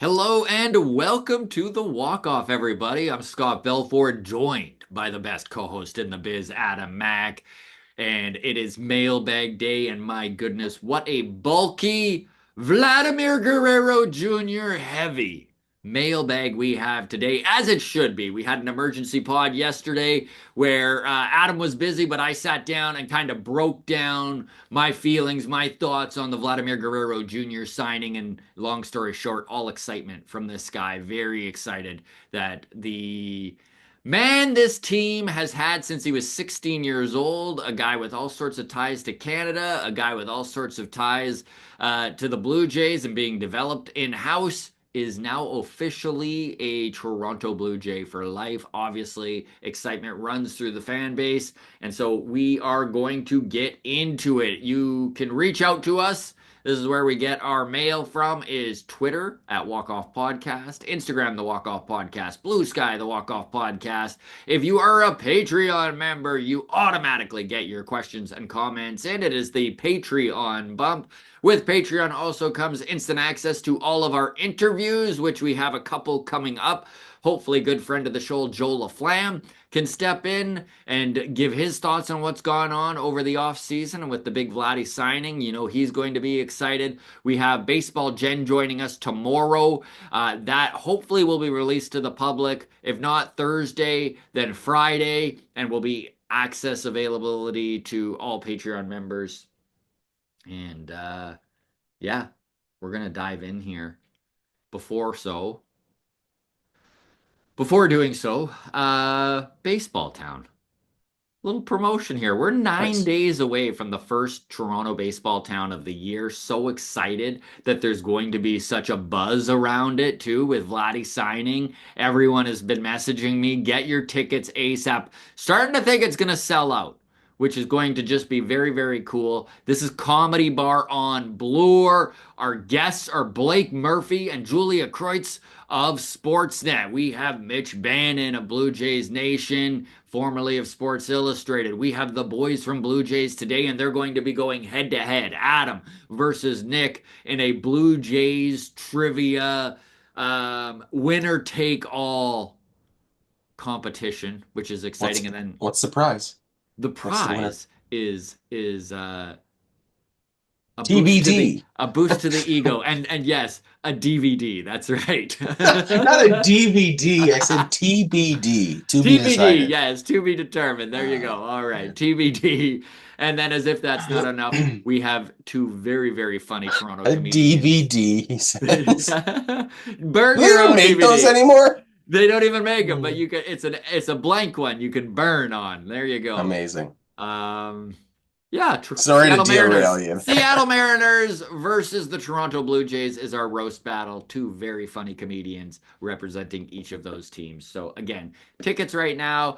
Hello and welcome to the Walk-Off, everybody. I'm Scott Belford, joined by the best co-host in the biz, Adam Mack. And it is Mailbag Day, and my goodness, what a bulky Vladimir Guerrero Jr. heavy mailbag we have today, as it should be. We had an emergency pod yesterday where Adam was busy, but I sat down and kind of broke down my feelings, my thoughts on the Vladimir Guerrero Jr. signing. And long story short, all excitement from this guy. Very excited that the man this team has had since he was 16 years old, a guy with all sorts of ties to Canada, a guy with all sorts of ties to the Blue Jays and being developed in-house, is now officially a Toronto Blue Jay for life. Obviously, excitement runs through the fan base, and so we are going to get into it. You can reach out to us. This is where we get our mail from, is Twitter at Walk Off Podcast, Instagram, the Walk Off Podcast, Blue Sky, the Walk Off Podcast. If you are a Patreon member, you automatically get your questions and comments in. It is the Patreon bump. With Patreon also comes instant access to all of our interviews, which we have a couple coming up. Hopefully, good friend of the show, Joel LaFlamme, can step in and give his thoughts on what's gone on over the offseason and with the big Vladdy signing. You know, he's going to be excited. We have Baseball Jen joining us tomorrow. That hopefully will be released to the public. If not Thursday, then Friday, and will be access availability to all Patreon members. And yeah, we're going to dive in here. Before doing so, Baseball Town. Little promotion here. We're 9 days away from the first Toronto Baseball Town of the year. So excited that there's going to be such a buzz around it too, with Vladdy signing. Everyone has been messaging me, get your tickets ASAP. Starting to think it's going to sell out, which is going to just be very, very cool. This is Comedy Bar on Bloor. Our guests are Blake Murphy and Julia Kreutz of Sportsnet. We have Mitch Bannon of Blue Jays Nation, formerly of Sports Illustrated. We have the boys from Blue Jays Today, and they're going to be going head to head. Adam versus Nick in a Blue Jays trivia winner take all competition, which is exciting. And then What's the prize? the What's the winner? prize is TBD. a boost to the ego, and yes, a DVD. That's right. Not a DVD. I said TBD. To be TBD, decided. yes, to be determined. There you go. All right, TBD. And then, as if that's not enough, we have two very, very funny Toronto A comedians. DVD, he says. Burn Do they your even own make those DVD. anymore? They don't even make them, but you can. It's a blank one you can burn on. There you go. Amazing. Um, yeah, Sorry to derail you. Seattle Mariners versus the Toronto Blue Jays is our roast battle. Two very funny comedians representing each of those teams. So again, tickets right now,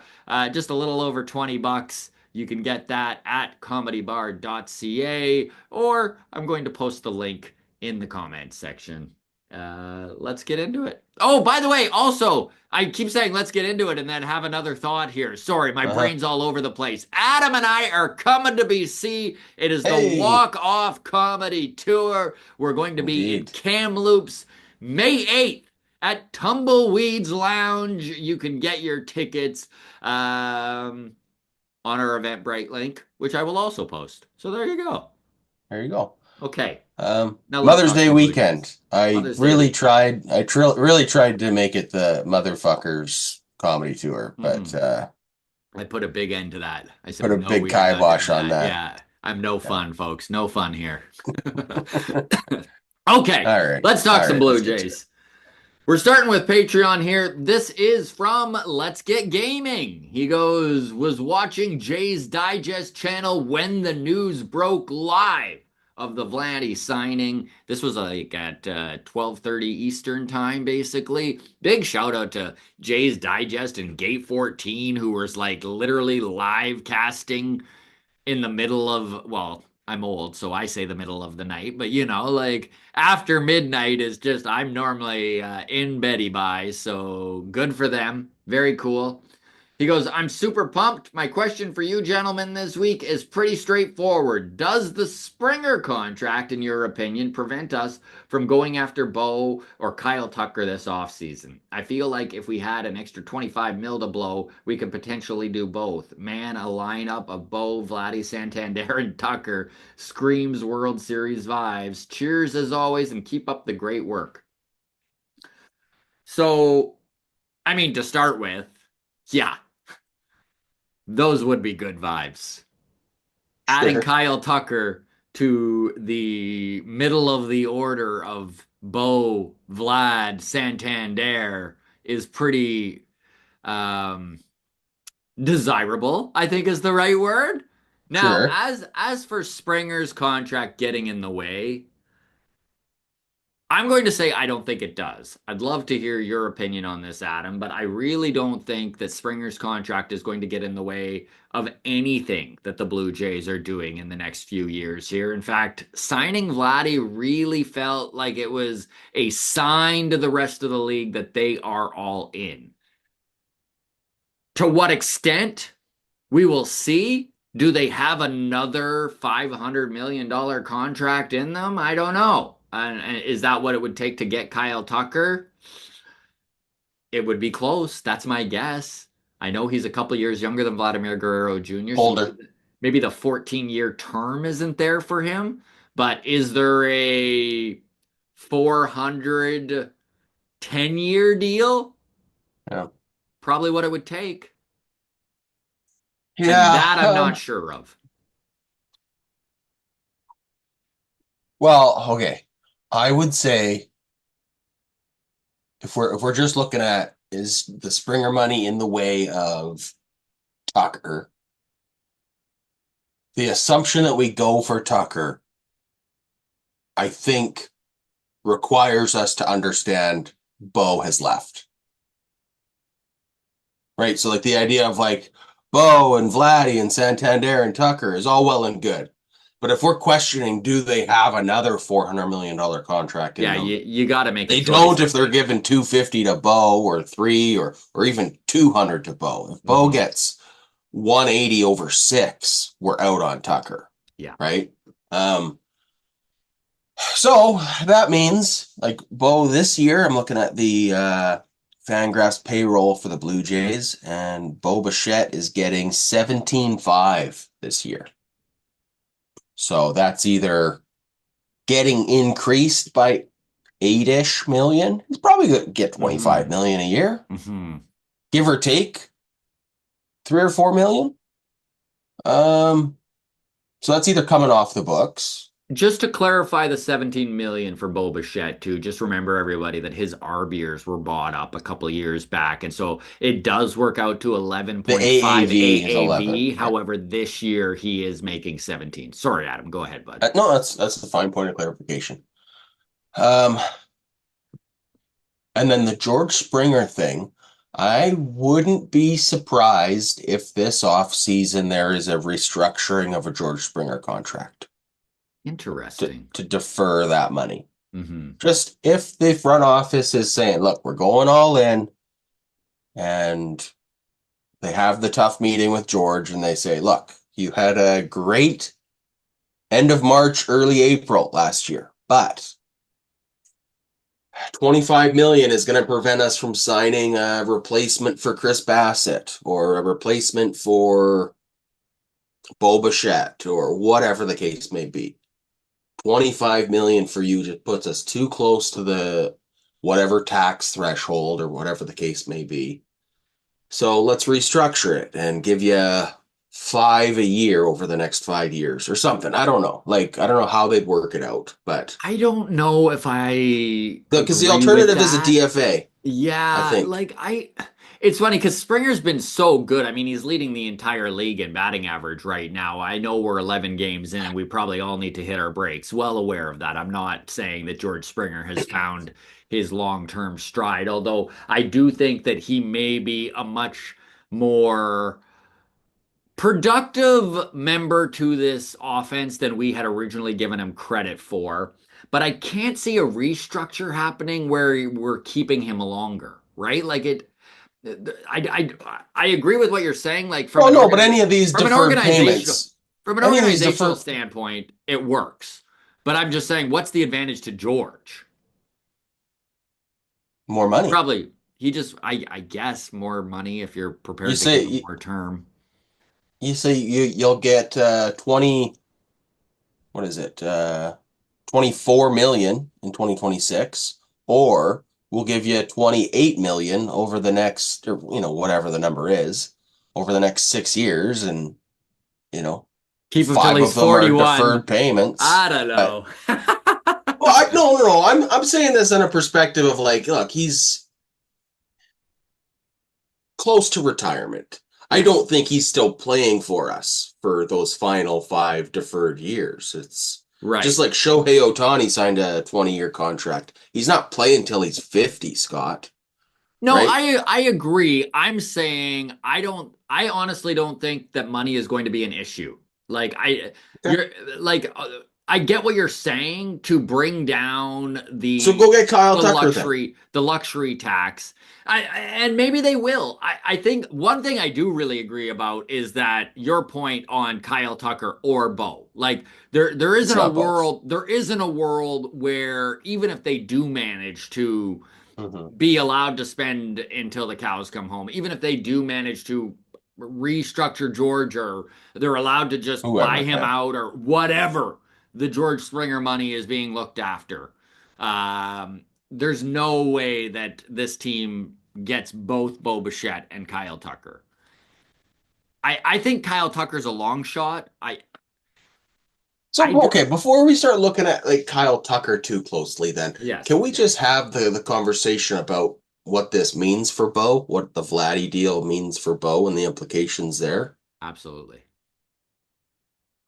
just a little over $20. You can get that at comedybar.ca, or I'm going to post the link in the comments section. Let's get into it. Oh, by the way, also, I keep saying let's get into it and then have another thought here. Sorry, my Uh-huh. brain's all over the place. Adam and I are coming to BC. It is the Hey, Walk Off Comedy Tour. We're going to be in indeed. Kamloops May 8th at Tumbleweeds Lounge. You can get your tickets on our Eventbrite link, which I will also post. So there you go. There you go. Okay. Now let's Mother's talk Day some Blue weekend. Jays. I Mother's Day really weekend. tried. Really tried to make it the motherfuckers comedy tour, but I put a big end to that. I put said, a no, big we are not doing kibosh on that. that. Yeah, I'm no Yeah. fun, folks. No fun here. Okay, All right. let's talk All some right. Blue Let's get to it. Jays. We're starting with Patreon here. This is from Let's Get Gaming. He goes, was watching Jay's Digest channel when the news broke live of the Vladdy signing. This was like at 12:30 Eastern time, basically. Big shout out to Jay's Digest and Gate 14, who was like literally live casting in the middle of, well, I'm old, so I say the middle of the night, but you know, like after midnight is just, I'm normally in Betty by, so good for them. Very cool. He goes, I'm super pumped. My question for you gentlemen this week is pretty straightforward. Does the Springer contract, in your opinion, prevent us from going after Bo or Kyle Tucker this offseason? I feel like if we had an extra 25 mil to blow, we could potentially do both. Man, a lineup of Bo, Vladdy, Santander, and Tucker screams World Series vibes. Cheers as always, and keep up the great work. So, I mean, to start with, yeah, those would be good vibes. Adding Sure. Kyle Tucker to the middle of the order of Bo, Vlad, Santander is pretty um, desirable, I think is the right word. Now, Sure. as for Springer's contract getting in the way, I'm going to say I don't think it does. I'd love to hear your opinion on this, Adam, but I really don't think that Springer's contract is going to get in the way of anything that the Blue Jays are doing in the next few years here. In fact, signing Vladdy really felt like it was a sign to the rest of the league that they are all in. To what extent? We will see. Do they have another $500 million contract in them? I don't know. And is that what it would take to get Kyle Tucker? It would be close. That's my guess. I know he's a couple years younger than Vladimir Guerrero Jr., so Older. maybe the 14-year term isn't there for him. But is there a 410-year deal? Yeah. Probably what it would take. And Yeah. that I'm not sure of. Well, okay. I would say if we're just looking at is the Springer money in the way of Tucker, the assumption that we go for Tucker, I think requires us to understand Bo has left. Right? So like the idea of like Bo and Vladdy and Santander and Tucker is all well and good. But if we're questioning, do they have another $400 million contract in Yeah, them? you got to make a They choice, don't I if they're think. given 250 to Bo or three or even 200 to Bo. If Bo Hmm. gets 180 over six, we're out on Tucker, Yeah. right? Um, so that means like Bo this year, I'm looking at the Fangraphs payroll for the Blue Jays, and Bo Bichette is getting 17.5 this year. So that's either getting increased by 8-ish million. He's probably going to get 25 Hmm. million a year, Hmm. give or take 3 or 4 million. Um, so that's either coming off the books. Just to clarify the 17 million for Bo Bichette too, just remember everybody that his RBers were bought up a couple of years back. And so it does work out to The 11.5 AAV is 11. AAV. Yeah. However, this year he is making 17. Sorry, Adam, go ahead, bud. No, that's the fine point of clarification. Um, and then the George Springer thing, I wouldn't be surprised if this offseason there is a restructuring of a George Springer contract Interesting. to defer that money. Hmm. Just if the front office is saying, look, we're going all in, and they have the tough meeting with George and they say, look, you had a great end of March, early April last year, but 25 million is going to prevent us from signing a replacement for Chris Bassett or a replacement for Bo Bichette or whatever the case may be. 25 million for you just puts us too close to the whatever tax threshold or whatever the case may be. So let's restructure it and give you five a year over the next 5 years or something. I don't know. Like, I don't know how they'd work it out, but I don't know if I because the agree with alternative is a that. DFA, I Yeah, think. it's funny because Springer's been so good. I mean, he's leading the entire league in batting average right now. I know we're 11 games in and we probably all need to hit our brakes. Well aware of that. I'm not saying that George Springer has found his long-term stride, although I do think that he may be a much more productive member to this offense than we had originally given him credit for. But I can't see a restructure happening where we're keeping him longer, right? Like it. I agree with what you're saying. Like Oh no, but any of these from an deferred organizational payments, from an any of these organizational deferred standpoint, it works. But I'm just saying, what's the advantage to George? more money. Probably he just I guess more money if you're You prepared to say give him you, more term. you say you'll get 20, what is it? 24 million in 2026, or we'll give you 28 million over the next, or whatever the number is, over the next 6 years, and you know Keep him till five he's of them are 41. deferred payments. I don't But know. well, no. I'm saying this in a perspective of like, look, he's close to retirement. I Yes, don't think he's still playing for us for those final five deferred years. It's just right. like Shohei Ohtani signed a 20-year contract. He's not playing till he's 50, Scott, No, right? I agree. I'm saying I honestly don't think that money is going to be an issue. Like Okay. you're like I get what you're saying to bring down So go get Kyle Tucker then. the luxury tax. And maybe they will. I think one thing I do really agree about is that your point on Kyle Tucker or Bo. Like It's not both. there isn't a world where even if they do manage to Hmm. be allowed to spend until the cows come home. Even if they do manage to restructure George or they're allowed to just buy Whoever, him yeah. out or whatever, the George Springer money is being looked after. There's no way that this team gets both Bo Bichette and Kyle Tucker. I think Kyle Tucker's a long shot. So, I okay, before we start looking at like Kyle Tucker too closely, then yes, can we yes, just have the conversation about what this means for Bo, what the Vladdy deal means for Bo, and the implications there? absolutely.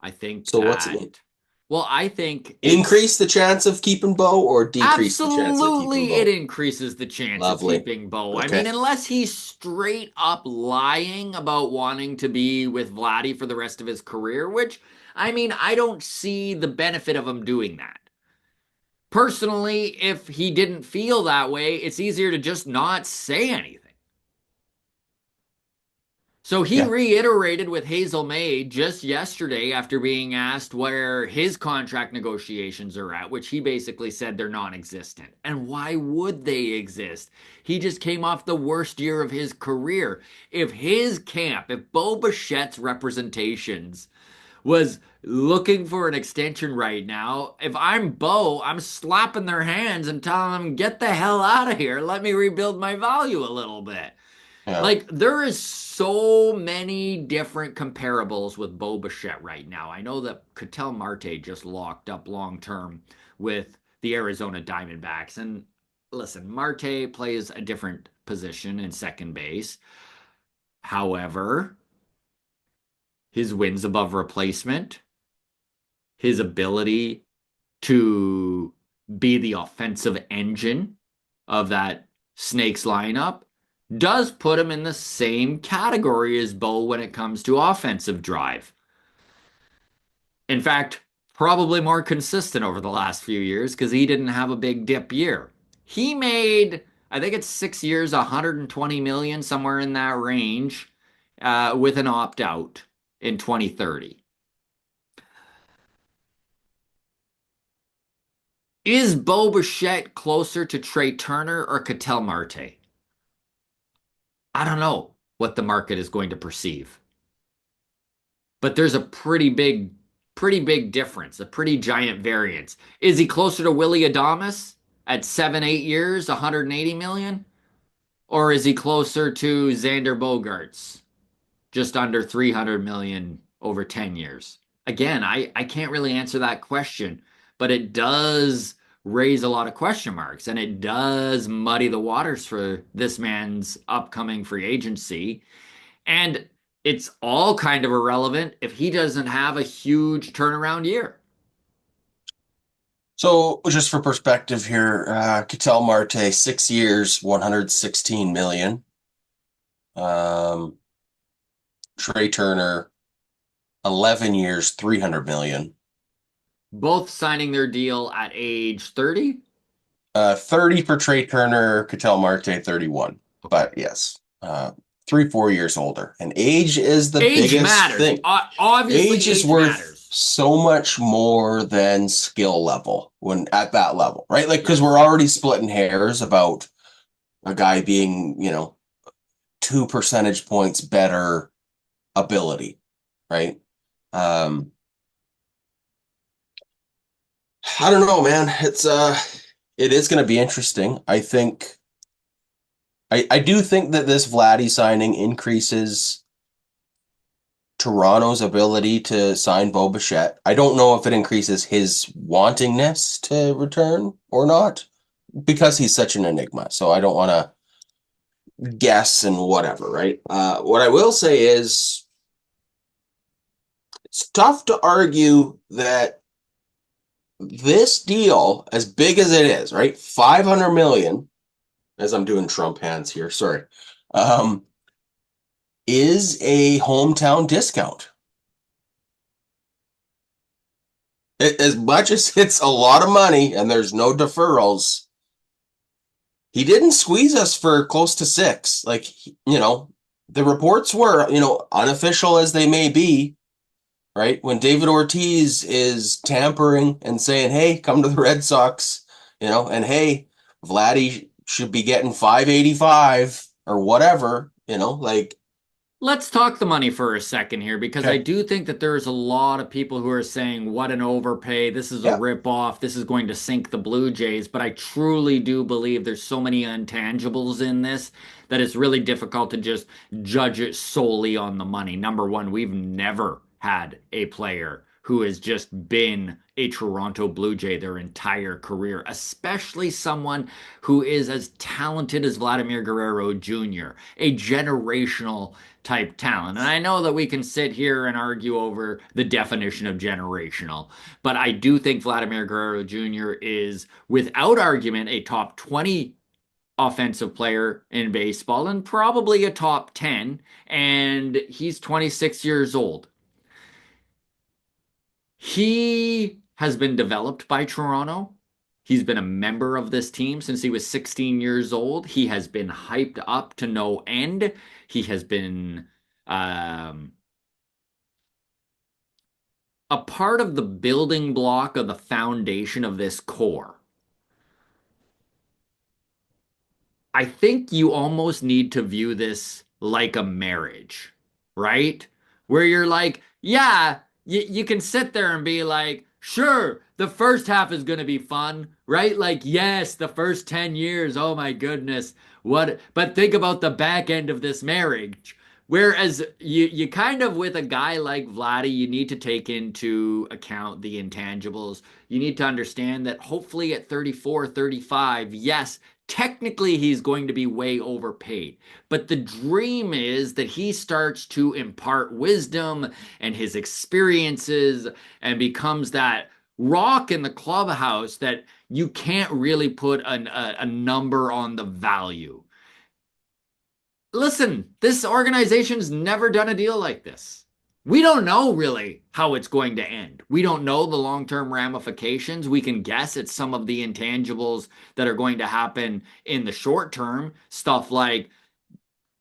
I think So, what's it mean? that, well, I think it's Increase the chance of keeping Bo, or decrease the chance of keeping absolutely, it Bo? increases the chance of Lovely. keeping Bo. I mean, Okay. unless he's straight up lying about wanting to be with Vladdy for the rest of his career, which, I mean, I don't see the benefit of him doing that. Personally, if he didn't feel that way, it's easier to just not say anything. So he Yeah. reiterated with Hazel May just yesterday after being asked where his contract negotiations are at, which he basically said they're non existent. And why would they exist? He just came off the worst year of his career. If his camp, if Bo Bichette's representations was looking for an extension right now, if I'm Bo, I'm slapping their hands and telling them, get the hell out of here. Let me rebuild my value a little bit. Yeah. Like there is so many different comparables with Bo Bichette right now. I know that Ketel Marte just locked up long term with the Arizona Diamondbacks. And listen, Marte plays a different position in second base. However, his wins above replacement, his ability to be the offensive engine of that Snakes lineup does put him in the same category as Bo when it comes to offensive drive. In fact, probably more consistent over the last few years because he didn't have a big dip year. He made, I think it's 6 years, 120 million, somewhere in that range, with an opt out in 2030. Is Bo Bichette closer to Trey Turner or Ketel Marte? I don't know what the market is going to perceive, but there's a pretty big difference, a pretty giant variance. Is he closer to Willie Adamas at 7, 8 years, 180 million? Or is he closer to Xander Bogarts, just under 300 million over 10 years? Again, I can't really answer that question, but it does raise a lot of question marks and it does muddy the waters for this man's upcoming free agency. And it's all kind of irrelevant if he doesn't have a huge turnaround year. So, just for perspective here, Ketel Marte, 6 years, 116 million. Um, Trey Turner, 11 years, 300 million. Both signing their deal at age 30. 30 for Trey Turner, Ketel Marte, 31. Okay. But yes. uh, 3, 4 years older. And age is the Age biggest matters. thing. Obviously, Age is age worth matters. so much more than skill level when at that level, right? Like, because we're Yes. already splitting hairs about a guy being, 2 percentage points better ability, right? Um, I don't know, man. It is going to be interesting. I do think that this Vladdy signing increases Toronto's ability to sign Bo Bichette. I don't know if it increases his wantingness to return or not because he's such an enigma. So I don't want to guess and whatever, right? What I will say is it's tough to argue that this deal, as big as it is, right? 500 million, as I'm doing Trump hands here, sorry, um, is a hometown discount. As much as it's a lot of money and there's no deferrals, he didn't squeeze us for close to six. Like, the reports were, unofficial as they may be, right? When David Ortiz is tampering and saying, hey, come to the Red Sox, and hey, Vladdy should be getting 585 or whatever, like, Let's talk the money for a second here because I okay, do think that there's a lot of people who are saying, what an overpay. This is a yeah, rip-off. This is going to sink the Blue Jays. But I truly do believe there's so many intangibles in this that it's really difficult to just judge it solely on the money. Number one, we've never had a player who has just been a Toronto Blue Jay their entire career, especially someone who is as talented as Vladimir Guerrero Jr., a generational type talent. And I know that we can sit here and argue over the definition of generational, but I do think Vladimir Guerrero Jr. is, without argument, a top 20 offensive player in baseball and probably a top 10. And he's 26 years old. He has been developed by Toronto. He's been a member of this team since he was 16 years old. He has been hyped up to no end. He has been um, a part of the building block of the foundation of this core. I think you almost need to view this like a marriage, right? Where you're like, yeah, you can sit there and be like, sure, the first half is going to be fun, right? Like, yes, the first 10 years, oh my goodness, what? But think about the back end of this marriage. Whereas you kind of, with a guy like Vladdy, you need to take into account the intangibles. You need to understand that hopefully at 34, 35, yes, technically he's going to be way overpaid. But the dream is that he starts to impart wisdom and his experiences and becomes that rock in the clubhouse that you can't really put a number on the value. Listen, this organization's never done a deal like this. We don't know really how it's going to end. We don't know the long term ramifications. We can guess at some of the intangibles that are going to happen in the short term. Stuff like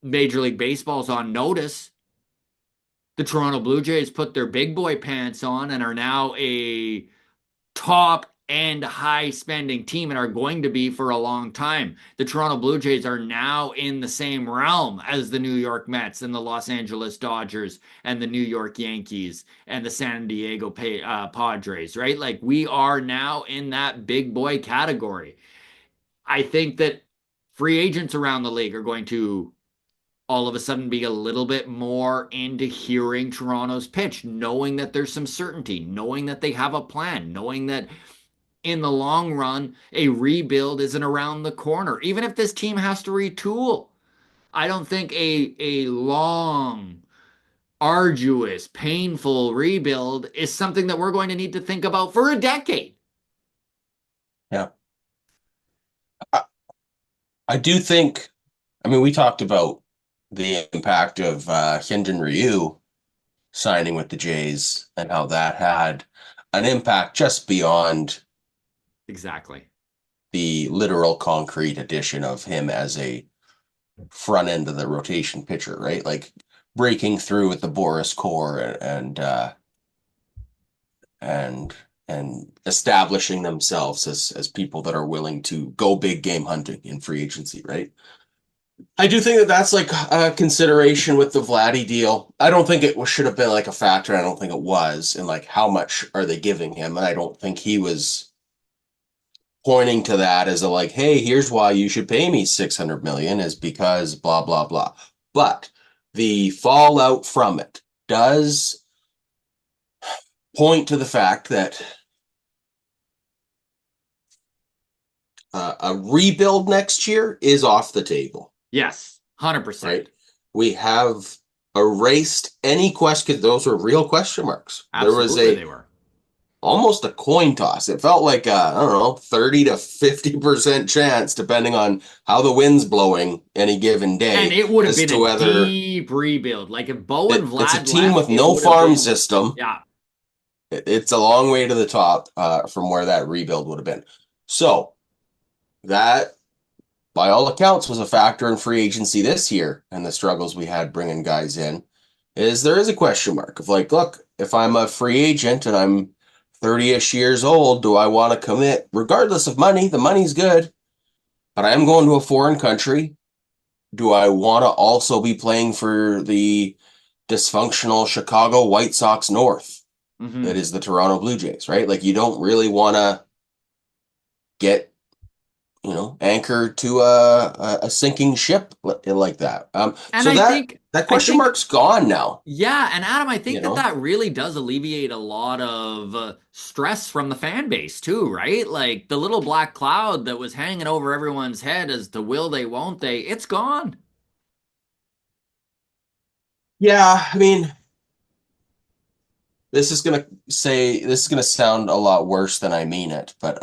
Major League Baseball's on notice. The Toronto Blue Jays put their big boy pants on and are now a top and high spending team and are going to be for a long time. The Toronto Blue Jays are now in the same realm as the New York Mets and the Los Angeles Dodgers and the New York Yankees and the San Diego Padres, right? Like we are now in that big boy category. I think that free agents around the league are going to all of a sudden be a little bit more into hearing Toronto's pitch, knowing that there's some certainty, knowing that they have a plan, knowing that in the long run, a rebuild isn't around the corner. Even if this team has to retool, I don't think a long, arduous, painful rebuild is something that we're going to need to think about for a decade. yeah. I, I do think, I mean, we talked about the impact of Hyun-Jin Ryu signing with the Jays and how that had an impact just beyond Exactly. the literal concrete addition of him as a front end of the rotation pitcher, right? Like breaking through with the Boris core and and establishing themselves as people that are willing to go big game hunting in free agency, right? I do think that that's like a consideration with the Vladdy deal. I don't think it should have been like a factor. I don't think it was. And like, how much are they giving him? And I don't think he was pointing to that as a like, hey, here's why you should pay me 600 million is because blah, blah, blah. But the fallout from it does point to the fact that a rebuild next year is off the table. Yes, 100%. Right? We have erased any question because those were real question marks. There was Absolutely, they were. almost a coin toss. It felt like I don't know, 30 to 50% chance, depending on how the wind's blowing any given day, And it would have as been to a whether deep rebuild. Like if Bo and it's a Vlad team left, with it no would have farm been, system. yeah. It's a long way to the top from where that rebuild would have been. So that, by all accounts, was a factor in free agency this year and the struggles we had bringing guys in. Is there is a question mark of like, look, if I'm a free agent and I'm 30-ish years old, do I want to commit, regardless of money? The money's good, but I am going to a foreign country. Do I want to also be playing for the dysfunctional Chicago White Sox North that Mm-hmm. is the Toronto Blue Jays, right? Like, you don't really want to get, anchored to a sinking ship like that. And So that I question think, mark's gone now, yeah. And Adam, I you think that know? that really does alleviate a lot of stress from the fan base too, right? Like the little black cloud that was hanging over everyone's head as to will they, won't they, it's gone. Yeah, I mean, this is gonna sound a lot worse than I mean it, but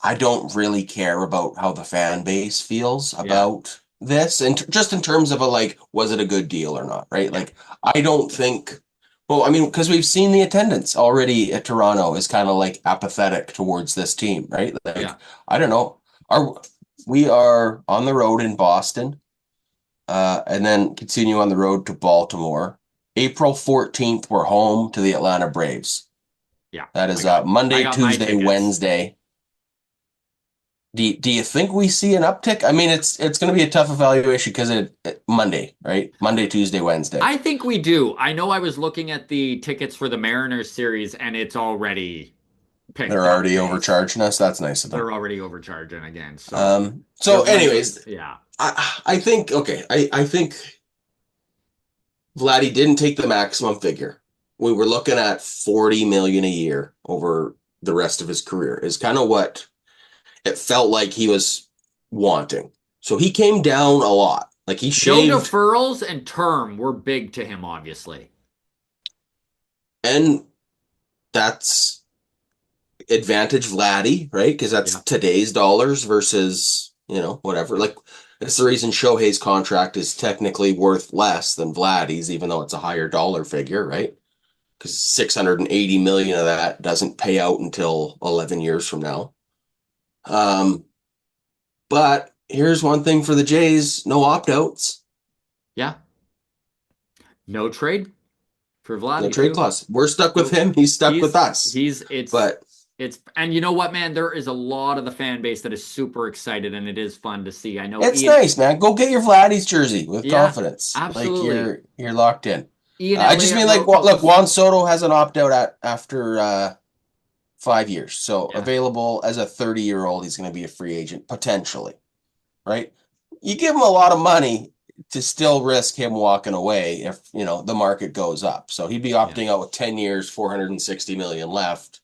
I don't really care about how the fan base feels Yeah, about this, and just in terms of a like, was it a good deal or not, right? yeah, Like, I don't think. Well, I mean, because we've seen the attendance already at Toronto is kind of like apathetic towards this team, right? yeah. Like, I don't know. We are on the road in Boston, and then continue on the road to Baltimore. April 14th, we're home to the Atlanta Braves. Yeah, That I is got I Monday, got my Tuesday, tickets. Wednesday. Do you think we see an uptick? I mean, it's going to be a tough evaluation because Monday, right? Monday, Tuesday, Wednesday. I think we do. I know I was looking at the tickets for the Mariners series and it's already picked They're that already day. overcharging us. That's nice of them. They're already overcharging again. So So, there might be, anyways, yeah, I think okay. I think Vladdy didn't take the maximum figure. We were looking at 40 million a year over the rest of his career. Is kind of what it felt like he was wanting. So he came down a lot. Like he no shaved, deferrals and term were big to him, obviously. and that's advantage Vladdy, right? Because that's Yeah, today's dollars versus, whatever. Like, it's the reason Shohei's contract is technically worth less than Vladdy's, even though it's a higher dollar figure, right? Because 680 million of that doesn't pay out until 11 years from now. Um, but here's one thing for the Jays: no opt outs. yeah. No trade for No Vladdy trade too. clause. We're stuck with Nope. him. He's stuck with He's us. he's But and you know what, man? There is a lot of the fan base that is super excited, and it is fun to see. I know it's Ian. nice, man. Go get your Vladdy's jersey with Yeah, confidence. Like absolutely. you're locked in. Ian I just Elliott mean like, wrote about look, this. Juan Soto has an opt out after 5 years, so Yeah, available as a 30-year-old. He's going to be a free agent potentially, right? You give him a lot of money to still risk him walking away if the market goes up. So he'd be yeah. opting out with 10 years, 460 million left.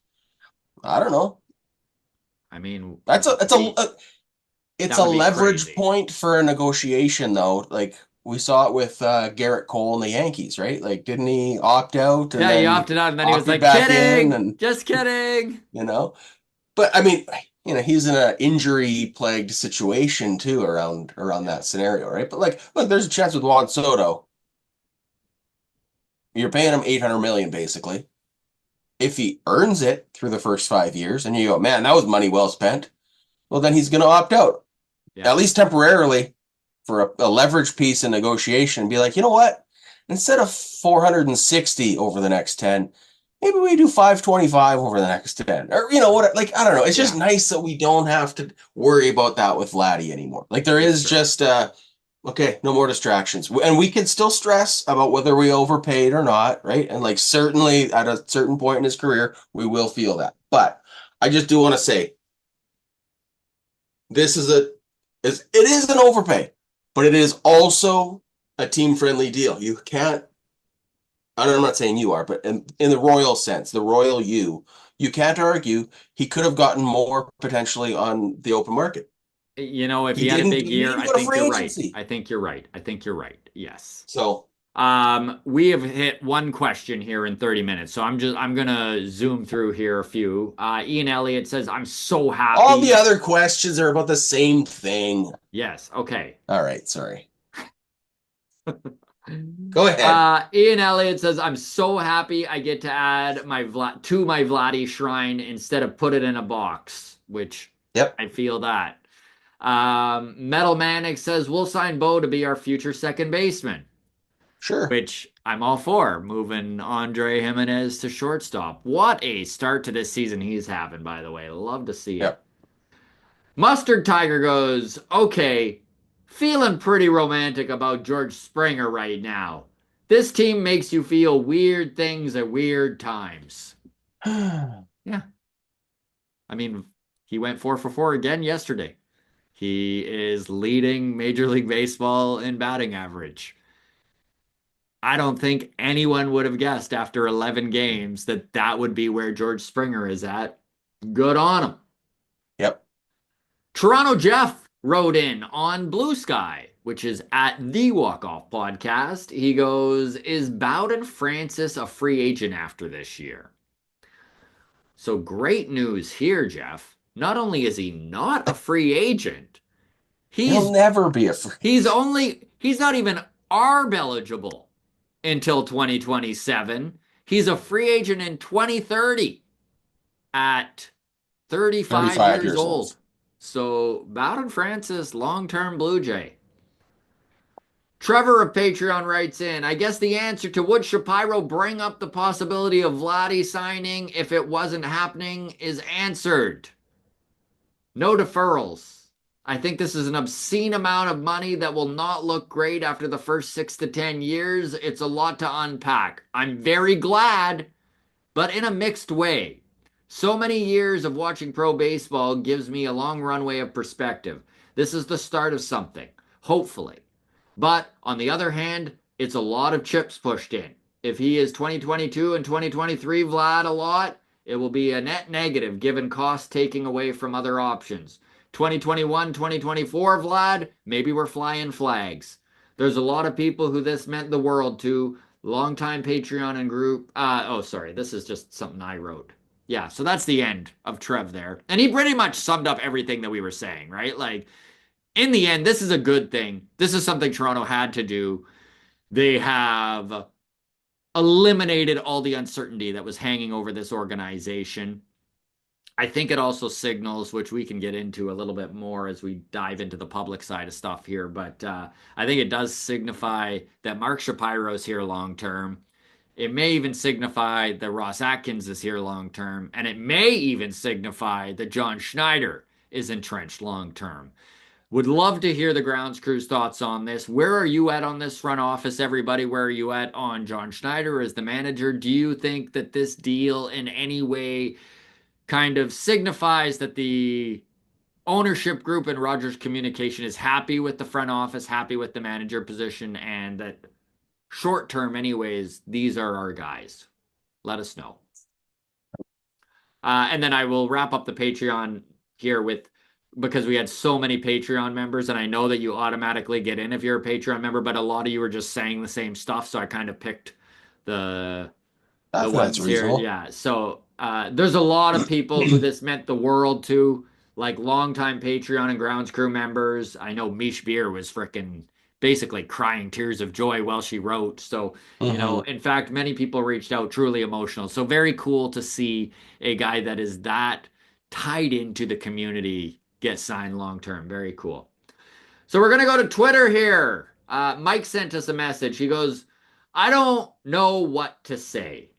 I don't know. I mean, That's a it's we it's that a would be leverage crazy. point for a negotiation though. Like we saw it with Garrett Cole and the Yankees, right? Like didn't he opt out and Yeah, he then opted out, and then he was opted like, back in "Kidding, and just kidding." you know? But I mean, he's in an injury plagued situation too around Yeah, that scenario, right? But like, look, there's a chance with Juan Soto. You're paying him 800 million basically. If he earns it through the first 5 years, and you go, man, that was money well spent. Well, then he's going to opt out yeah. at least temporarily. for a leverage piece in negotiation, be like, you know what? Instead of 460 over the next 10, maybe we do 525 over the next 10. Or you know what, like I don't know. It's just Yeah, nice that we don't have to worry about that with Vladdy anymore. Like there it's is true. just okay, no more distractions. And we can still stress about whether we overpaid or not, right? And like certainly at a certain point in his career, we will feel that. But I just do want to say this it is an overpay, but it is also a team friendly deal. You can't I'm not saying you are, but in the royal sense, the royal you can't argue he could have gotten more potentially on the open market. If he had a big He year, didn't I go to think free you're right. agency. I think you're right. I think you're right. Yes. So We have hit one question here in 30 minutes, so I'm gonna zoom through here a few. Ian Elliott says, "I'm so all the happy." other questions are about the same thing. Yes, okay. All right, sorry. Go ahead. Ian Elliott says, "I'm so happy I get to add my Vlatty shrine instead of put it in a box," which Yep, I feel that. Metal Manic says, "We'll sign Bo to be our future second baseman," sure. which I'm all for, moving Andre Jimenez to shortstop. What a start to this season he's having, by the way. Love to see it. Yep. Mustard Tiger goes, "Okay, feeling pretty romantic about George Springer right now. This team makes you feel weird things at weird times." Yeah, I mean, he went 4 for 4 again yesterday. He is leading Major League Baseball in batting average. I don't think anyone would have guessed after 11 games that that would be where George Springer is at. Good on him. Yep. Toronto Jeff wrote in on Blue Sky, which is at the Walk Off Podcast. He goes, "Is Bowden Francis a free agent after this year?" So great news here, Jeff. Not only is he not a free agent, He'll he's never be a free agent. he's not even ARB eligible until 2027. He's a free agent in 2030 at 35 35 years years old. old. So Bowden Francis, long-term Blue Jay. Trevor of Patreon writes in, "I guess the answer to would Shapiro bring up the possibility of Vladdy signing if it wasn't happening is answered. No deferrals. I think this is an obscene amount of money that will not look great after the first 6 to 10 years. It's a lot to unpack. I'm very glad, but in a mixed way. So many years of watching pro baseball gives me a long runway of perspective. This is the start of something, hopefully. But on the other hand, it's a lot of chips pushed in. If he is 2022 and 2023 Vlad a lot, it will be a net negative given cost taking away from other options. 2021, 2024 Vlad, maybe we're flying flags. There's a lot of people who this meant the world to. Longtime Patreon and group. Oh, sorry. This is just something I wrote. Yeah, so that's the end of Trev there. And he pretty much summed up everything that we were saying, right? Like, in the end, this is a good thing. This is something Toronto had to do. They have eliminated all the uncertainty that was hanging over this organization. I think it also signals, which we can get into a little bit more as we dive into the public side of stuff here, but I think it does signify that Mark Shapiro is here long term. It may even signify that Ross Atkins is here long term, and it may even signify that John Schneider is entrenched long term. Would love to hear the grounds crew's thoughts on this. Where are you at on this front office, everybody? Where are you at on John Schneider as the manager? Do you think that this deal in any way kind of signifies that the ownership group and Rogers Communication is happy with the front office, happy with the manager position, and that short term, anyways, these are our guys? Let us know. And then I will wrap up the Patreon here with, because we had so many Patreon members, and I know that you automatically get in if you're a Patreon member, but a lot of you are just saying the same stuff, so I kind of picked the I the think that's ones here. reasonable. Yeah. So there's a lot of people who this meant the world to, like longtime Patreon and grounds crew members. I know Mish Beer was freaking basically crying tears of joy while she wrote. So, Hmm. in fact, many people reached out truly emotional. So very cool to see a guy that is that tied into the community get signed long term. Very cool. So we're gonna go to Twitter here. Mike sent us a message. He goes, "I don't know what to say.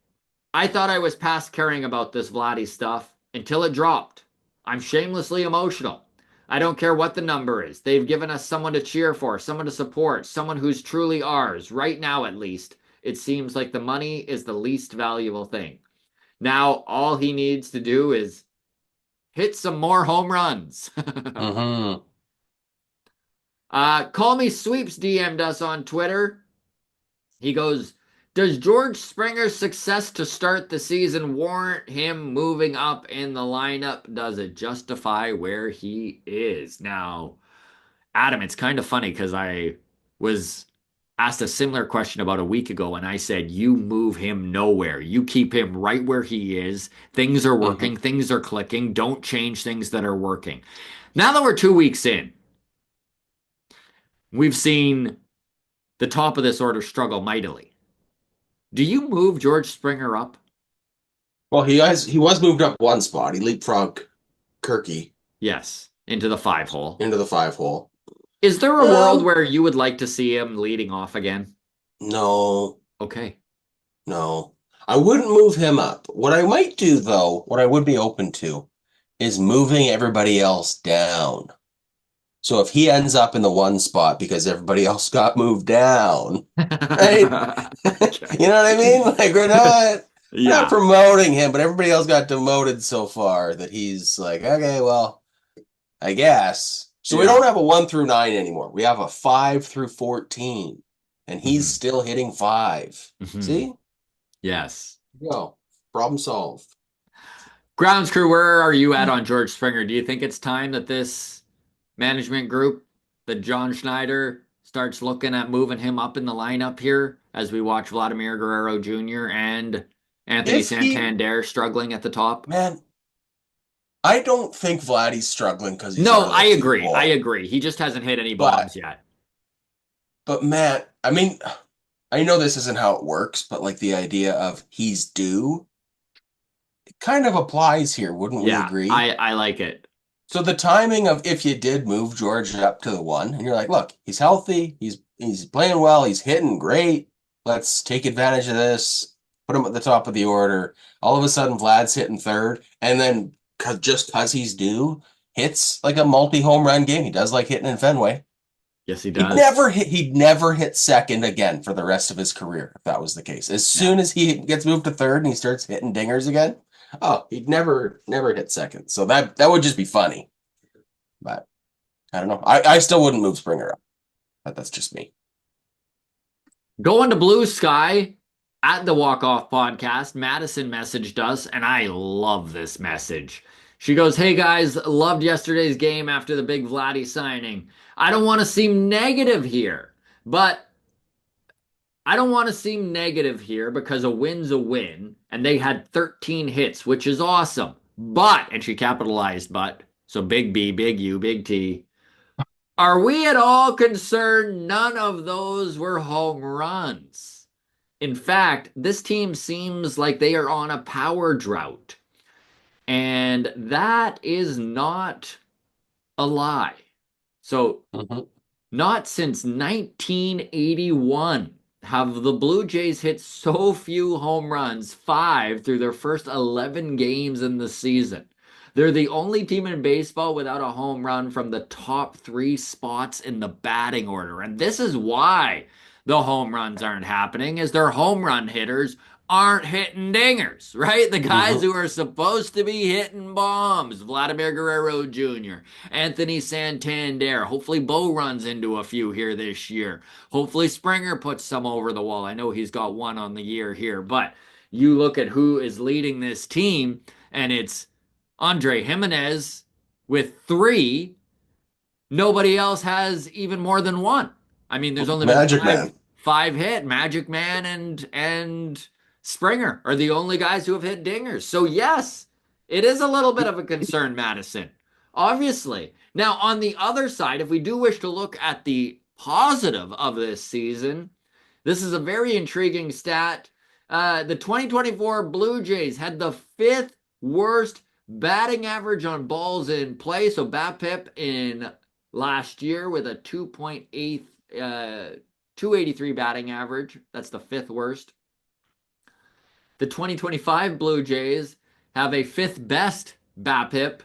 I thought I was past caring about this Vladdy stuff until it dropped. I'm shamelessly emotional. I don't care what the number is. They've given us someone to cheer for, someone to support, someone who's truly ours. Right now, at least, it seems like the money is the least valuable thing. Now, all he needs to do is hit some more home runs." Mm-hmm. Call Me Sweeps DM'd us on Twitter. He goes, "Does George Springer's success to start the season warrant him moving up in the lineup? Does it justify where he is?" Now, Adam, it's kind of funny because I was asked a similar question about a week ago, and I said, you move him nowhere. You keep him right where he is. Things are Mm-hmm. working, things are clicking. Don't change things that are working. Now that we're 2 weeks in, we've seen the top of this order struggle mightily. Do you move George Springer up? Well, he was moved up one spot. He leapfrogged Kirky Yes, into the 5 hole. into the 5 hole. Is there a world Um, where you would like to see him leading off again? no, Okay. no. I wouldn't move him up. What I might do though, what I would be open to, is moving everybody else down. So if he ends up in the one spot because everybody else got moved down, right? You know what I mean? Like we're not Yeah, promoting him, but everybody else got demoted so far that he's like, okay, well, I guess. So we don't yeah. have a 1 through 9 anymore. We have a 5 through 14, and he's Mhm, still hitting five. mhm. See? Yes. Go. Problem solved. Grounds crew, where are you at on George Springer? Do you think it's time that this management group, that John Schneider, starts looking at moving him up in the lineup here as we watch Vladimir Guerrero Jr. and Anthony If he, Santander struggling at the top? man, I don't think Vladdy's struggling because he's No, out of I the two agree. I hole. agree. He just hasn't hit any But, bombs yet. but man, I mean, I know this isn't how it works, but like the idea of he's due, it kind of applies here, wouldn't we Yeah, agree? I like it. So the timing of if you did move George up to the one, and you're like, look, he's healthy, he's playing well, he's hitting great. Let's take advantage of this. Put him at the top of the order. All of a sudden, Vlad's hitting third, and then just because he's due, hits like a multi-home run game. He does like hitting in Fenway. Yes, he He'd does. never hit. He'd never hit second again for the rest of his career if that was the case. As Yeah. soon as he gets moved to third and he starts hitting dingers again, oh, he'd never hit second. So that would just be funny. But I don't know. I still wouldn't move Springer up. But that's just me. Going to Blue Sky at the Walk Off podcast, Madison messaged us, and I love this message. She goes, "Hey guys, loved yesterday's game after the big Vladdy signing. I don't want to seem negative here, but I don't want to seem negative here because a win's a win, and they had 13 hits, which is awesome. But," and she capitalized but, so big B, big U, big T. "Are we at all concerned none of those were home runs? In fact, this team seems like they are on a power drought. And that is not a lie. So, Mhm. not since 1981 have the Blue Jays hit so few home runs, five through their first 11 games in the season. They're the only team in baseball without a home run from the top three spots in the batting order. And this is why the home runs aren't happening, is their home run hitters aren't hitting dingers, right? The guys Mhm. who are supposed to be hitting bombs, Vladimir Guerrero Jr., Anthony Santander. Hopefully, Bo runs into a few here this year. Hopefully, Springer puts some over the wall. I know he's got one on the year here, but you look at who is leading this team, and it's Andre Jimenez with three. Nobody else has even more than one. I mean, there's only been Magic five Man. five hit. Magic Man and Springer are the only guys who have hit dingers. So yes, it is a little bit of a concern, Madison. Obviously. Now, on the other side, if we do wish to look at the positive of this season, this is a very intriguing stat. The 2024 Blue Jays had the fifth worst batting average on balls in play, so BABIP in last year with a 2.8 283 batting average. That's the fifth worst. The 2025 Blue Jays have a fifth best BAPIP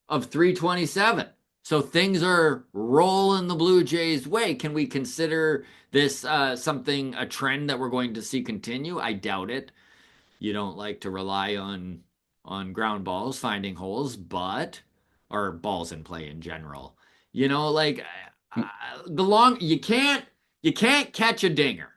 of 327. So things are rolling the Blue Jays' way. Can we consider this something, a trend that we're going to see continue? I doubt it. You don't like to rely on ground balls finding holes, but or balls in play in general. Like the long you can't catch a dinger.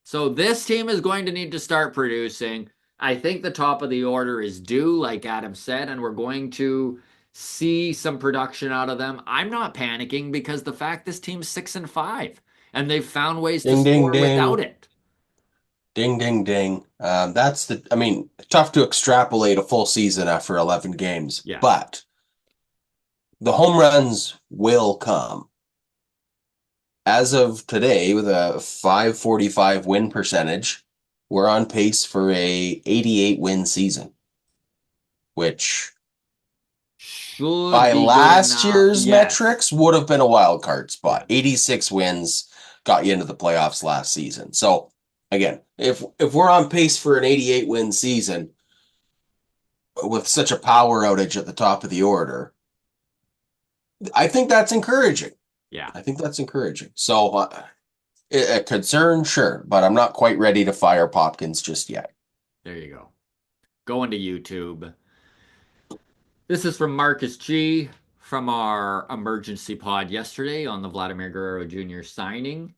So this team is going to need to start producing. I think the top of the order is due, like Adam said, and we're going to see some production out of them. I'm not panicking because the fact this team's 6-5 and they've found ways to Ding, ding, score without ding. it. Ding, ding, ding. I mean, tough to extrapolate a full season after 11 games, Yes. but the home runs will come. As of today, with a 545 win percentage, we're on pace for a 88 win season, which Should by be good last enough. year's Yes. metrics would have been a wild card spot. Yes. 86 wins got you into the playoffs last season. So again, if we're on pace for an 88 win season with such a power outage at the top of the order, I think that's encouraging. Yeah. I think that's encouraging. So a concern, sure, but I'm not quite ready to fire Popkins just yet. There you go. Going to YouTube. This is from Marcus G from our emergency pod yesterday on the Vladimir Guerrero Jr. signing.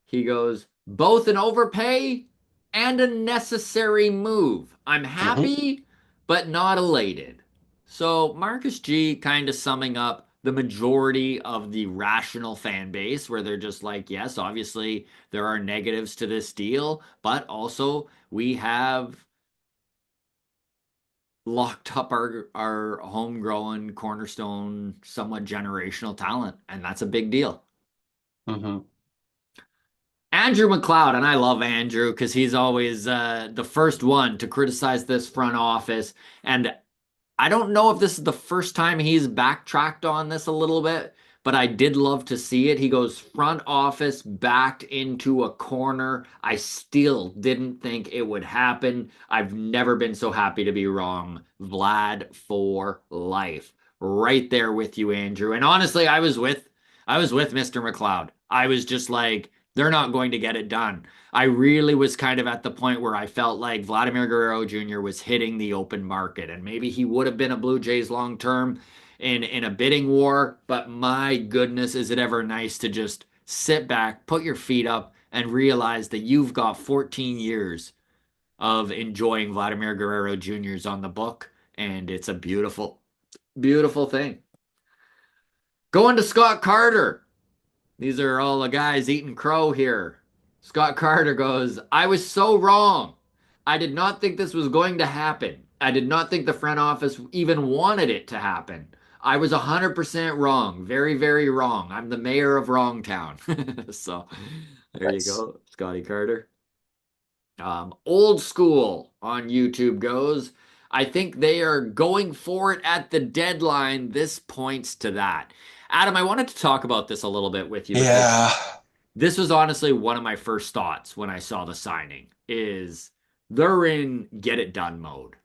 He goes, both an overpay and a necessary move. I'm Mhm. happy, but not elated. So Marcus G kind of summing up the majority of the rational fan base where they're just like, yes, obviously there are negatives to this deal, but also we have locked up our homegrown cornerstone, somewhat generational talent, and that's a big deal. Mhm. Andrew McLeod, and I love Andrew because he's always the first one to criticize this front office. And I don't know if this is the first time he's backtracked on this a little bit, but I did love to see it. He goes front office backed into a corner. I still didn't think it would happen. I've never been so happy to be wrong. Vlad for life. Right there with you, Andrew. And honestly, I was with Mr. McLeod. I was just like, they're not going to get it done. I really was kind of at the point where I felt like Vladimir Guerrero Jr. was hitting the open market, and maybe he would have been a Blue Jays long term in a bidding war. But my goodness, is it ever nice to just sit back, put your feet up, and realize that you've got 14 years of enjoying Vladimir Guerrero Jr.'s on the book, and it's a beautiful, beautiful thing. Going to Scott Carter. These are all the guys eating crow here. Scott Carter goes, I was so wrong. I did not think this was going to happen. I did not think the front office even wanted it to happen. I was 100% wrong. Very, very wrong. I'm the mayor of Wrongtown. So there you Nice. go, Scotty Carter. Old school on YouTube goes, I think they are going for it at the deadline. This points to that. Adam, I wanted to talk about this a little bit with you because Yeah. this was honestly one of my first thoughts when I saw the signing is they're in get it done mode.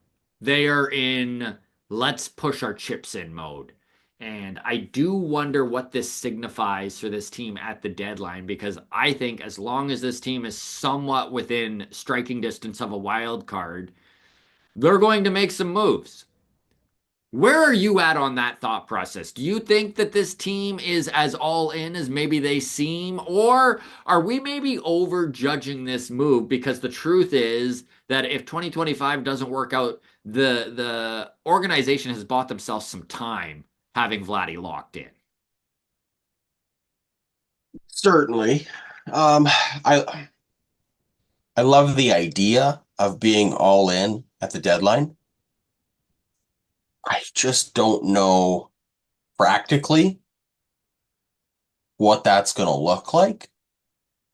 They are in let's push our chips in mode. And I do wonder what this signifies for this team at the deadline because I think as long as this team is somewhat within striking distance of a wild card, they're going to make some moves. Where are you at on that thought process? Do you think that this team is as all in as maybe they seem, or are we maybe over judging this move? Because the truth is that if 2025 doesn't work out, the organization has bought themselves some time having Vladdy locked in. Certainly. Um, I love the idea of being all in at the deadline. I just don't know practically what that's going to look like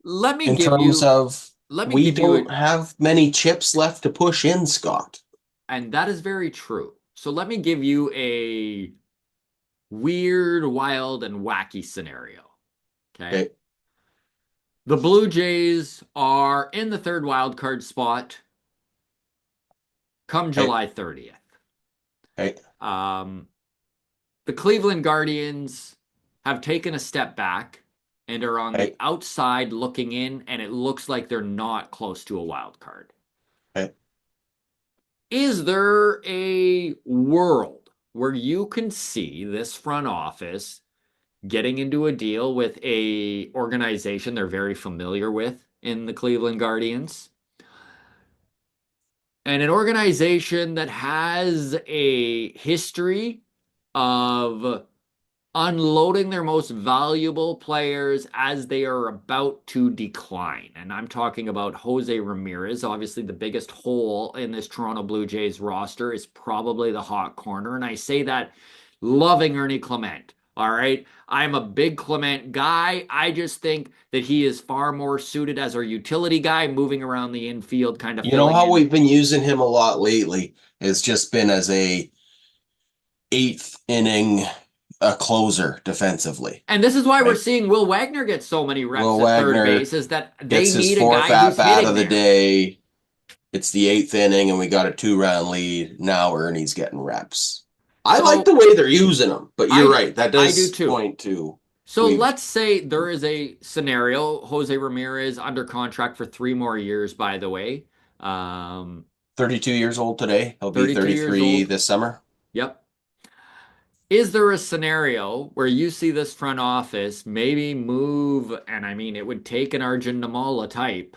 Let me in give terms you of let me we give you don't have many chips left to push in, Scott. and that is very true. So let me give you weird, wild, and wacky scenario. Okay. Okay. The Blue Jays are in the third wild card spot come Okay. July 30th. Okay. Um, the Cleveland Guardians have taken a step back and are on the Okay. outside looking in, and it looks like they're not close to a wild card. Okay. Is there a world where you can see this front office getting into a deal with a organization they're very familiar with in the Cleveland Guardians, and an organization that has a history of unloading their most valuable players as they are about to decline? And I'm talking about Jose Ramirez. Obviously, the biggest hole in this Toronto Blue Jays roster is probably the hot corner. And I say that loving Ernie Clement. All right. I'm a big Clement guy. I just think that he is far more suited as our utility guy, moving around the infield, kind of You know filling how in. we've been using him a lot lately? It's just been as a eighth inning closer defensively. And this is why we're Right. seeing Will Wagner get so many reps Will at third Wagner base, is that they gets his need a fourth guy at who's bat hitting of the there. day. It's the eighth inning, and we got a 2-round lead. Now Ernie's getting reps. I like So the way they're using him, but you're I right. That I do does too. point to So we've let's say there is a scenario. Jose Ramirez under contract for 3 more years, by the way. Um, 32 years old today. He'll be 32 years 33 old. this summer. Yep. Is there a scenario where you see this front office maybe move, and I mean, it would take an Arjun Namala type,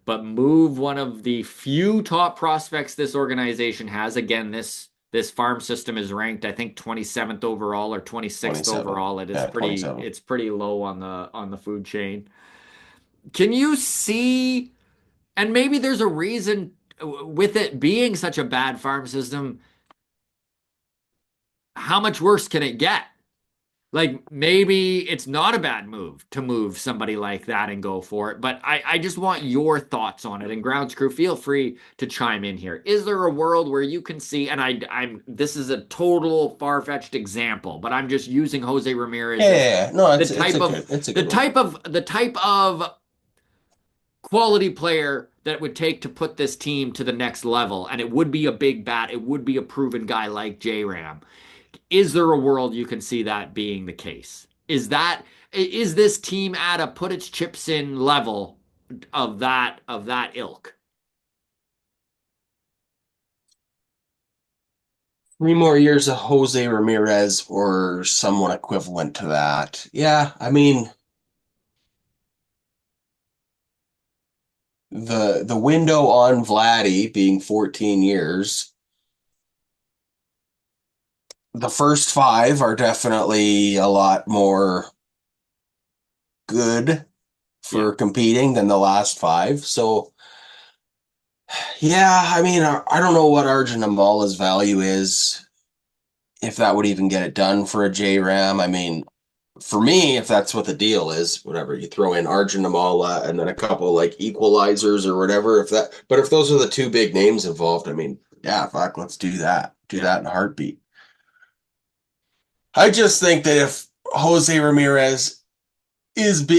but move one of the few top prospects this organization has. Again, this farm system is ranked, I think, 27th overall or 26th 27. overall. It is Yeah, pretty 27. it's pretty low on the food chain. Can you see, and maybe there's a reason with it being such a bad farm system, how much worse can it get? Like maybe it's not a bad move to move somebody like that and go for it, but I just want your thoughts on it. And grounds crew, feel free to chime in here. Is there a world where you can see, and I'm this is a total far-fetched example, but I'm just using Jose Ramirez as Yeah, no, the it's type a of good it's a good one. the type of quality player that would take to put this team to the next level, and it would be a big bat, it would be a proven guy like J Ram. Is there a world you can see that being the case? Is this team at a put its chips in level of that ilk? 3 more years of Jose Ramirez or someone equivalent to that. Yeah, I mean the window on Vladdy being 14 years, the first five are definitely a lot more good Yeah. for competing than the last five. So yeah, I mean I don't know what Arjun Ambala's value is, if that would even get it done for a J Ram. I mean, for me, if that's what the deal is, whatever, you throw in Arjun Amala and then a couple like equalizers or whatever. But if those are the two big names involved, I mean, yeah, fuck, let's do that. Do Yeah. that in a heartbeat. I just think that if Jose Ramirez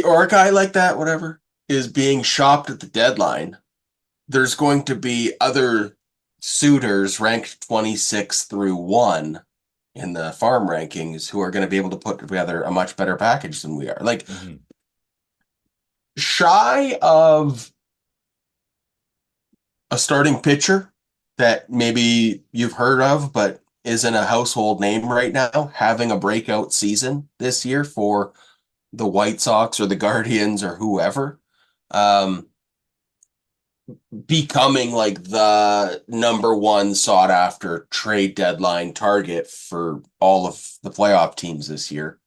or a guy like that, whatever, is being shopped at the deadline, there's going to be other suitors ranked 26 through 1 in the farm rankings who are going to be able to put together a much better package than we are. Like, Mhm. shy of a starting pitcher that maybe you've heard of, but isn't a household name right now, having a breakout season this year for the White Sox or the Guardians or whoever, um, becoming like the number one sought after trade deadline target for all of the playoff teams this year.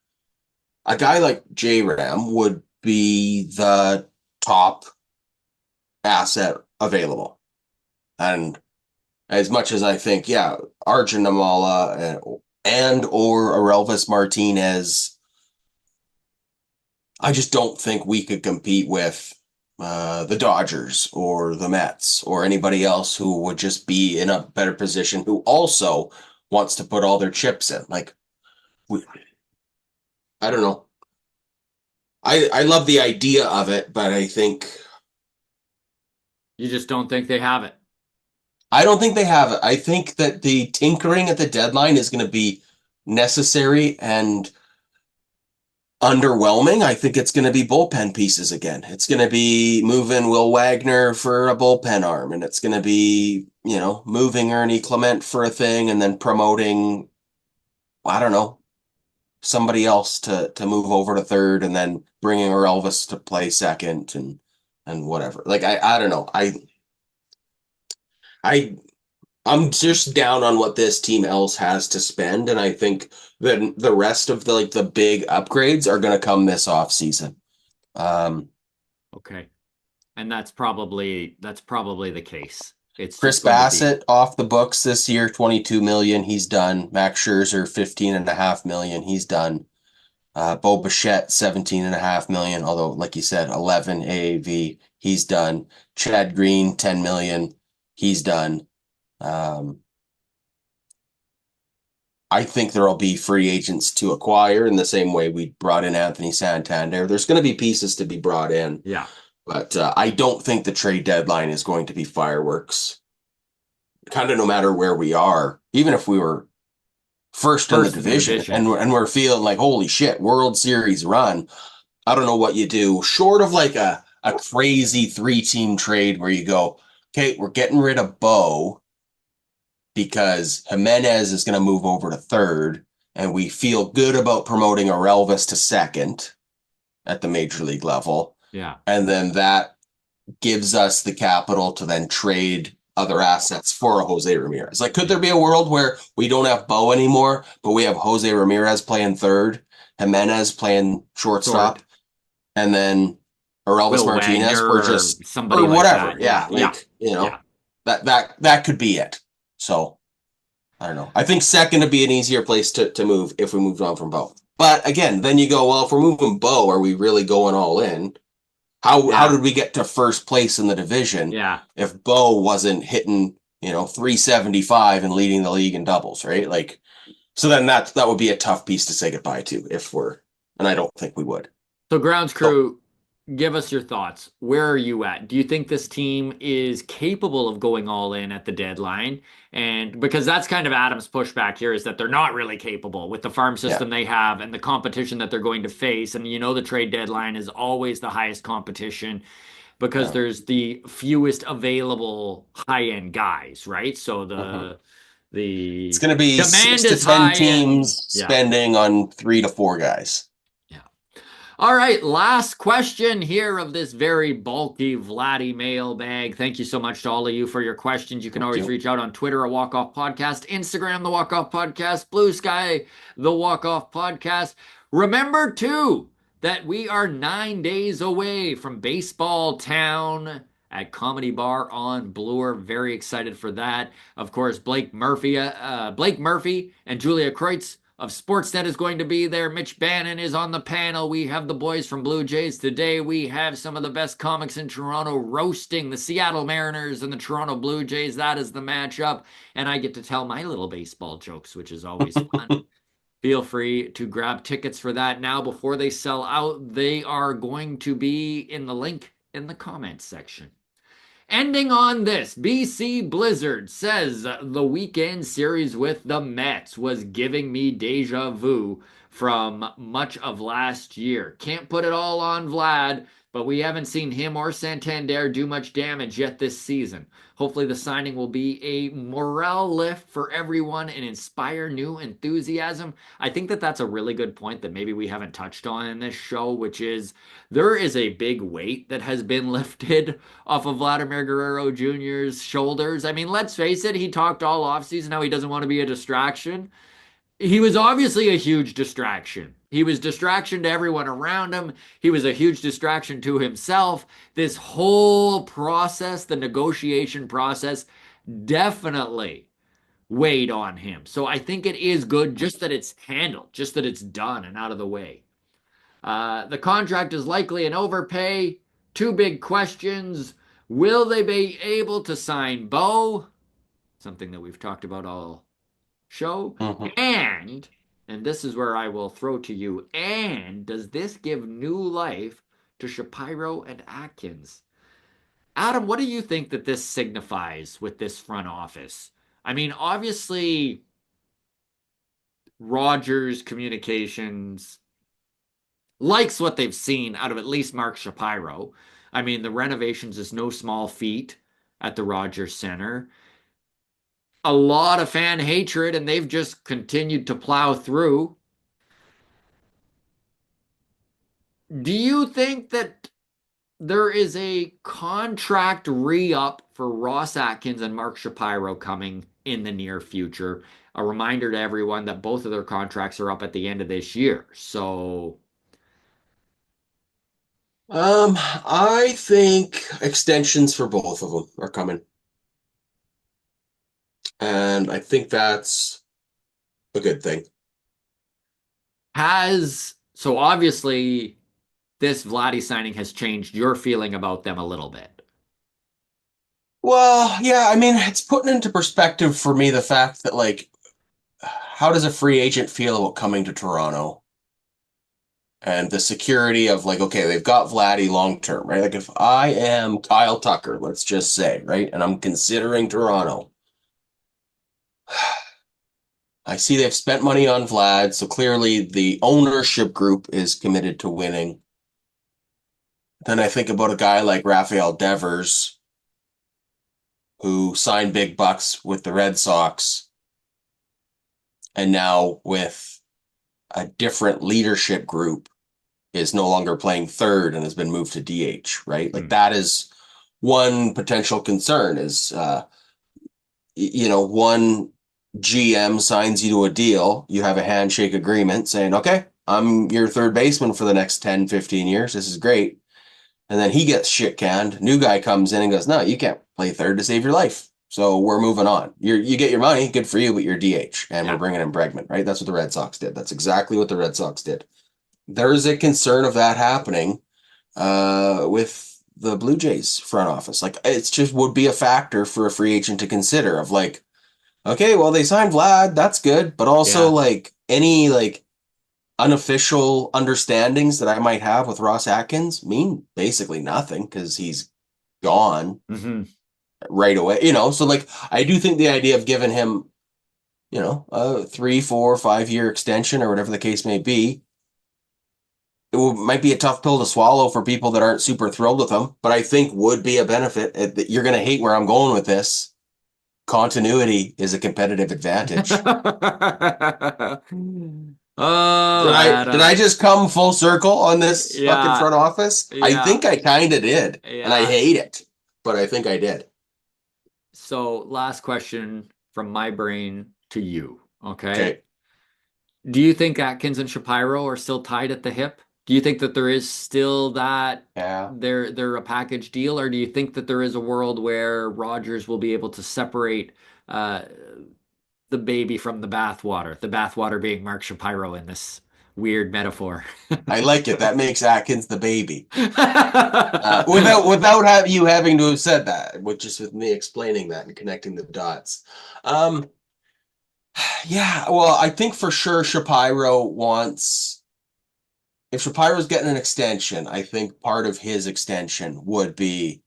A guy like J Ram would be the top asset available. And as much as I think, yeah, Arjun Namala and or Arelvis Martinez, I just don't think we could compete with the Dodgers or the Mets or anybody else who would just be in a better position who also wants to put all their chips in. Like I don't know. I love the idea of it, but You just don't think they have it. I don't think they have it. I think that the tinkering at the deadline is going to be necessary and underwhelming. I think it's going to be bullpen pieces again. It's going to be moving Will Wagner for a bullpen arm, and it's going to be, moving Ernie Clement for a thing and then promoting, I don't know, somebody else to move over to third and then bringing or Elvis to play second and whatever. Like I don't know. I I'm just down on what this team else has to spend, and I think that the rest of the big upgrades are going to come this off season. Um, Okay. And that's probably the case. It's Chris just going to be, Bassett off the books this year, 22 million, he's done. Max Scherzer, 15.5 million, he's done. Bo Bichette, 17.5 million, although like you said, 11 AAV, he's done. Chad Green, 10 million, he's done. Um, I think there'll be free agents to acquire in the same way we brought in Anthony Santander. There's going to be pieces to be brought in, yeah. but I don't think the trade deadline is going to be fireworks. Kind of no matter where we are, even if we were first in the First in the division division. and we're feeling like holy shit, World Series run. I don't know what you do short of like a crazy 3-team trade where you go, okay, we're getting rid of Bo because Jimenez is going to move over to third, and we feel good about promoting Elvis to second at the major league level. Yeah. And then that gives us the capital to then trade other assets for a Jose Ramirez. Like, could there be a world where we don't have Bo anymore, but we have Jose Ramirez playing third, Jimenez playing shortstop, Short. and then or Elvis Will Martinez Wagner or purchase somebody or like whatever. that. Yeah, Yeah. Yeah. like, Yeah. that could be it. So I don't know. I think second would be an easier place to move if we moved on from Bo. But again, then you go, well, if we're moving Bo, are we really going all in? How Yeah. did we get to first place in the division Yeah. if Bo wasn't hitting, 375 and leading the league in doubles, right? Like, so then that would be a tough piece to say goodbye to if we're, and I don't think we would. So grounds So crew, give us your thoughts. Where are you at? Do you think this team is capable of going all in at the deadline? And because that's kind of Adam's pushback here is that they're not really capable with the farm yeah, system they have and the competition that they're going to face. And the trade deadline is always the highest competition because yeah. there's the fewest available high-end guys, right? So Mhm. It's the going to be six demand to is 10 high and teams yeah. spending on 3 to 4 guys. Yeah. All right, last question here of this very bulky Vladdy mailbag. Thank you so much to all of you for your questions. You can Thank always you. reach out on Twitter, a Walk Off Podcast, Instagram, the Walk Off Podcast, Blue Sky, the Walk Off Podcast. Remember, too, that we are 9 days away from Baseball Town at Comedy Bar on Bloor. Very excited for that. Of course, Blake Murphy and Julia Kreutz of Sportsnet is going to be there. Mitch Bannon is on the panel. We have the boys from Blue Jays today. We have some of the best comics in Toronto roasting the Seattle Mariners and the Toronto Blue Jays. That is the matchup. And I get to tell my little baseball jokes, which is always fun. Feel free to grab tickets for that now before they sell out. They are going to be in the link in the comments section. Ending on this, BC Blizzard says the weekend series with the Mets was giving me deja vu from much of last year. Can't put it all on Vlad, but we haven't seen him or Santander do much damage yet this season. Hopefully, the signing will be a morale lift for everyone and inspire new enthusiasm. I think that that's a really good point that maybe we haven't touched on in this show, which is there is a big weight that has been lifted off of Vladimir Guerrero Jr.'s shoulders. I mean, let's face it, he talked all offseason how he doesn't want to be a distraction. He was obviously a huge distraction. He was distraction to everyone around him. He was a huge distraction to himself. This whole process, the negotiation process, definitely weighed on him. So I think it is good just that it's handled, just that it's done and out of the way. The contract is likely an overpay. Two big questions. Will they be able to sign Bo? Something that we've talked about all show. Mhm. And And this is where I will throw to you. And does this give new life to Shapiro and Atkins? Adam, what do you think that this signifies with this front office? I mean, obviously, Rogers Communications likes what they've seen out of at least Mark Shapiro. I mean, the renovations is no small feat at the Rogers Center. A lot of fan hatred, and they've just continued to plow through. Do you think that there is a contract re-up for Ross Atkins and Mark Shapiro coming in the near future? A reminder to everyone that both of their contracts are up at the end of this year. So, I think extensions for both of them are coming. And I think that's a good thing. so obviously this Vladdy signing has changed your feeling about them a little bit. Well, yeah, I mean, it's putting into perspective for me the fact that, like, how does a free agent feel about coming to Toronto? And the security of, like, okay, they've got Vladdy long term, right? Like, if I am Kyle Tucker, let's just say, right, and I'm considering Toronto, I see they've spent money on Vlad, so clearly the ownership group is committed to winning. Then I think about a guy like Rafael Devers, who signed big bucks with the Red Sox, and now with a different leadership group is no longer playing third and has been moved to DH, right? Like, that is one potential concern is, one GM signs you to a deal, you have a handshake agreement saying, okay, I'm your third baseman for the next 10, 15 years. This is great. And then he gets shit canned. New guy comes in and goes, no, you can't play third to save your life. So we're moving on. You get your money, good for you, but you're DH, and we're bringing in Bregman, right? That's what the Red Sox did. That's exactly what the Red Sox did. There's a concern of that happening with the Blue Jays front office. Like, it's just would be a factor for a free agent to consider of, like, okay, well, they signed Vlad, that's good, but also, Yeah. like, any, like, unofficial understandings that I might have with Ross Atkins mean basically nothing because he's gone Mm-hmm. right away. So, like, I do think the idea of giving him, a 3, 4, 5 year extension or whatever the case may be, might be a tough pill to swallow for people that aren't super thrilled with him, but I think would be a benefit. You're going to hate where I'm going with this. Continuity is a competitive advantage. Oh, Did I Adam. just come full circle on this fucking Yeah. front office? I Yeah. think I kind of did, and I Yeah. hate it, but I think I did. So, last question from my brain to you. Okay. Okay. Do you think Atkins and Shapiro are still tied at the hip? Do you think that there is still that Yeah. they're a package deal, or do you think that there is a world where Rogers will be able to separate uh, the baby from the bathwater being Mark Shapiro in this weird metaphor? I like it. That makes Atkins the baby. Without you having to have said that, which is with me explaining that and connecting the dots. Um, yeah, well, I think for sure Shapiro wants. If Shapiro's getting an extension, I think part of his extension would be,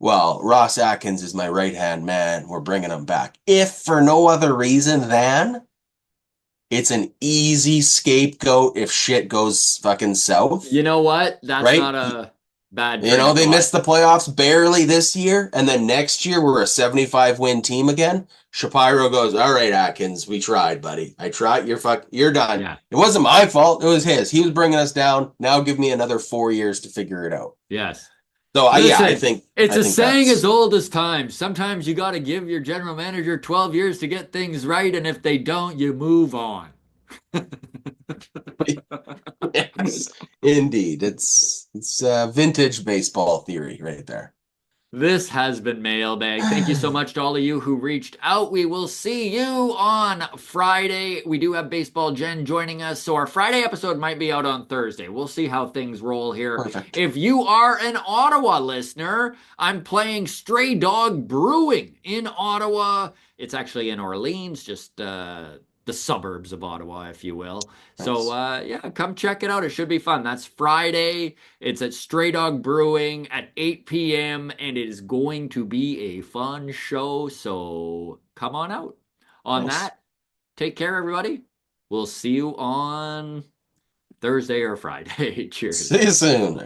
well, Ross Atkins is my right-hand man. We're bringing him back. If for no other reason than it's an easy scapegoat if shit goes fucking south, You know what? That's not right? a bad train of They thought. missed the playoffs barely this year, and then next year we're a 75 win team again. Shapiro goes, all right, Atkins, we tried, buddy. I tried. You're done. Yeah. It wasn't my fault. It was his. He was bringing us down. Now give me another 4 years to figure it out. Yes. So yeah, I Listen, think it's I a think saying as that's old as time. Sometimes you got to give your general manager 12 years to get things right, and if they don't, you move on. yes, indeed. It's vintage baseball theory right there. This has been Mailbag. Thank you so much to all of you who reached out. We will see you on Friday. We do have Baseball Jen joining us, so our Friday episode might be out on Thursday. We'll see how things roll here. Perfect. If you are an Ottawa listener, I'm playing Stray Dog Brewing in Ottawa. It's actually in Orleans, just the suburbs of Ottawa, if you will. So Nice. yeah, come check it out. It should be fun. That's Friday. It's at Stray Dog Brewing at 8 p.m. and it is going to be a fun show. So come on out. On Nice. that, take care, everybody. We'll see you on Thursday or Friday. See Cheers. you soon.